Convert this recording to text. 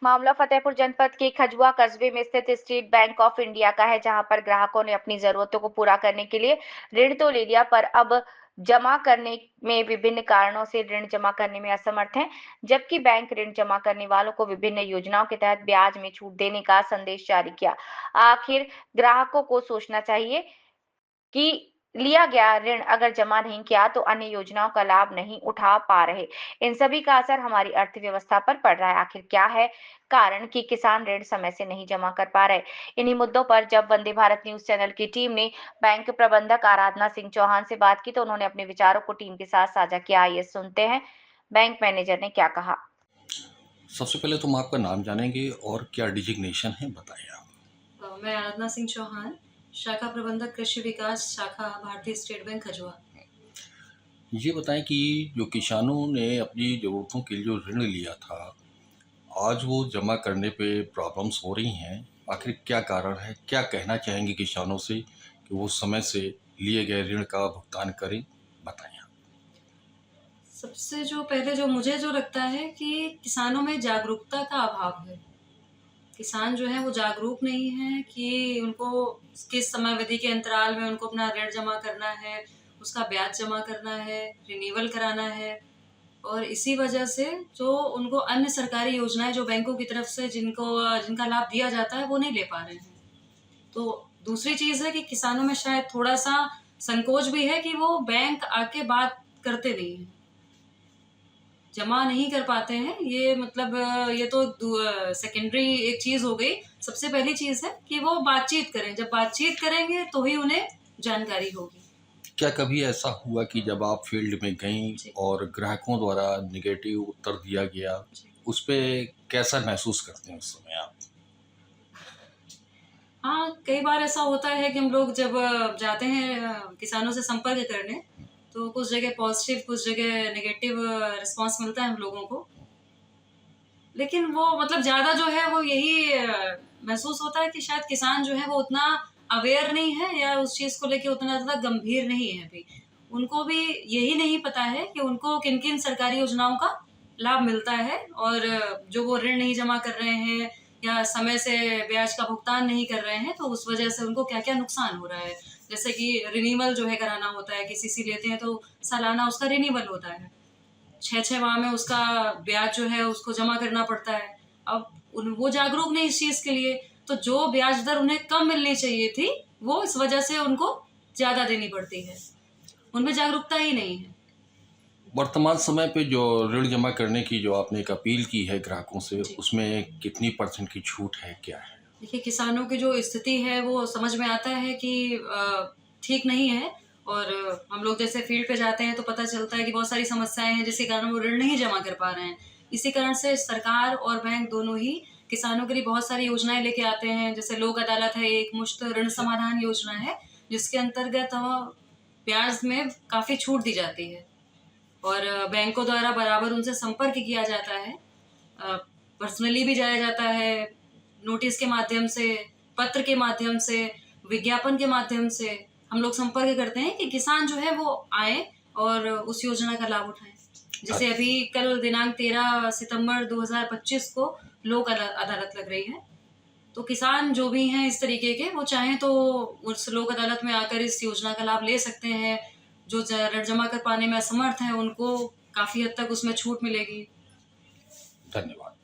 मामला फतेहपुर जनपद के खजुआ कस्बे में स्थित स्टेट बैंक ऑफ इंडिया का है, जहां पर ग्राहकों ने अपनी जरूरतों को पूरा करने के लिए ऋण तो ले लिया, पर अब जमा करने में विभिन्न कारणों से ऋण जमा करने में असमर्थ हैं। जबकि बैंक ऋण जमा करने वालों को विभिन्न योजनाओं के तहत ब्याज में छूट देने का संदेश जारी किया। आखिर ग्राहकों को सोचना चाहिए कि लिया गया ऋण अगर जमा नहीं किया तो अन्य योजनाओं का लाभ नहीं उठा पा रहे। इन सभी का असर हमारी अर्थव्यवस्था पर पड़ रहा है। आखिर क्या है कारण कि किसान ऋण समय से नहीं जमा कर पा रहे? इन्हीं मुद्दों पर जब वंदे भारत न्यूज चैनल की टीम ने बैंक प्रबंधक आराधना सिंह चौहान से बात की तो उन्होंने अपने विचारों को टीम के साथ साझा किया। आइए सुनते हैं बैंक मैनेजर ने क्या कहा। सबसे पहले तो हम आपका नाम जानेंगे और क्या डिजिग्नेशन है, बताइए आप। मैं आराधना सिंह चौहान, शाखा प्रबंधक कृषि विकास शाखा भारतीय स्टेट बैंक खजुआ। ये बताएं कि जो किसानों ने अपनी ज़रूरतों के लिए जो ऋण लिया था, आज वो जमा करने पे प्रॉब्लम्स हो रही हैं। आखिर क्या कारण है? क्या कहना चाहेंगे किसानों से कि वो समय से लिए गए ऋण का भुगतान करें? बताएं आप। सबसे जो पहले जो मुझे जो लगता है कि किसानों में जागरूकता का अभाव है। किसान जो है वो जागरूक नहीं है कि उनको किस समयावधि के अंतराल में उनको अपना ऋण जमा करना है, उसका ब्याज जमा करना है, रिन्यूअल कराना है। और इसी वजह से जो उनको अन्य सरकारी योजनाएँ जो बैंकों की तरफ से जिनका लाभ दिया जाता है वो नहीं ले पा रहे हैं। तो दूसरी चीज़ है कि किसानों में शायद थोड़ा-सा संकोच भी है कि वो बैंक आके बात करते नहीं हैं। जमा नहीं कर पाते हैं, ये मतलब ये तो सेकेंडरी एक चीज़ हो गई। सबसे पहली चीज़ है कि वो बातचीत करें, जब बातचीत करेंगे तो ही उन्हें जानकारी होगी। क्या कभी ऐसा हुआ कि जब आप फील्ड में गईं जी, और ग्राहकों द्वारा नेगेटिव उत्तर दिया गया, जी। उस पे कैसा महसूस करते हैं उस समय आप? हाँ, कई बार ऐसा होता है कि हम लोग जब जाते हैं किसानों से संपर्क करने, तो कुछ जगह पॉज़िटिव, कुछ जगह नेगेटिव रिस्पॉन्स मिलता है हम लोगों को। लेकिन वो मतलब ज़्यादा जो है वो यही महसूस होता है कि शायद किसान जो है वो उतना अवेयर नहीं है या उस चीज़ को लेके उतना ज़्यादा गंभीर नहीं है अभी। उनको भी यही नहीं पता है कि उनको किन-किन सरकारी योजनाओं का लाभ मिलता है और जो वो ऋण नहीं जमा कर रहे हैं या समय से ब्याज का भुगतान नहीं कर रहे हैं, तो उस वजह से उनको क्या-क्या नुकसान हो रहा है। जैसे कि रिन्यूअल जो है कराना होता है, किसी से लेते हैं तो सालाना उसका रिन्यूअल होता है। 6-6 माह में उसका ब्याज जो है उसको जमा करना पड़ता है। अब वो जागरूक नहीं इस चीज़ के लिए, तो जो ब्याज दर उन्हें कम मिलनी चाहिए थी, वो इस वजह से उनको ज़्यादा देनी पड़ती है। उनमें जागरूकता ही नहीं है। वर्तमान समय पे जो ऋण जमा करने की जो आपने एक अपील की है ग्राहकों से, जी। उसमें कितनी % की छूट है, क्या है? देखिए, किसानों की जो स्थिति है वो समझ में आता है कि ठीक नहीं है और हम लोग जैसे फील्ड पे जाते हैं तो पता चलता है कि बहुत सारी समस्याएँ हैं जिसके कारण वो ऋण नहीं जमा कर पा रहे हैं। इसी कारण से सरकार और बैंक दोनों ही किसानों के लिए बहुत सारी योजनाएँ लेके आते हैं। जैसे लोक अदालत है, एक मुश्त ऋण समाधान योजना है, जिसके अंतर्गत ब्याज में काफ़ी छूट दी जाती है और बैंकों द्वारा बराबर उनसे संपर्क किया जाता है। पर्सनली भी जाया जाता है, नोटिस के माध्यम से, पत्र के माध्यम से, विज्ञापन के माध्यम से हम लोग संपर्क करते हैं कि किसान जो है वो आएँ और उस योजना का लाभ उठाएँ। जैसे अच्छा। अभी कल दिनांक 13 सितंबर 2025 को लोक अदालत लग रही है। तो किसान जो भी हैं इस तरीके के वो चाहें तो उस लोक अदालत में आकर इस योजना का लाभ ले सकते हैं। जो ऋण जमा कर पाने में असमर्थ हैं उनको काफ़ी हद तक उसमें छूट मिलेगी। धन्यवाद।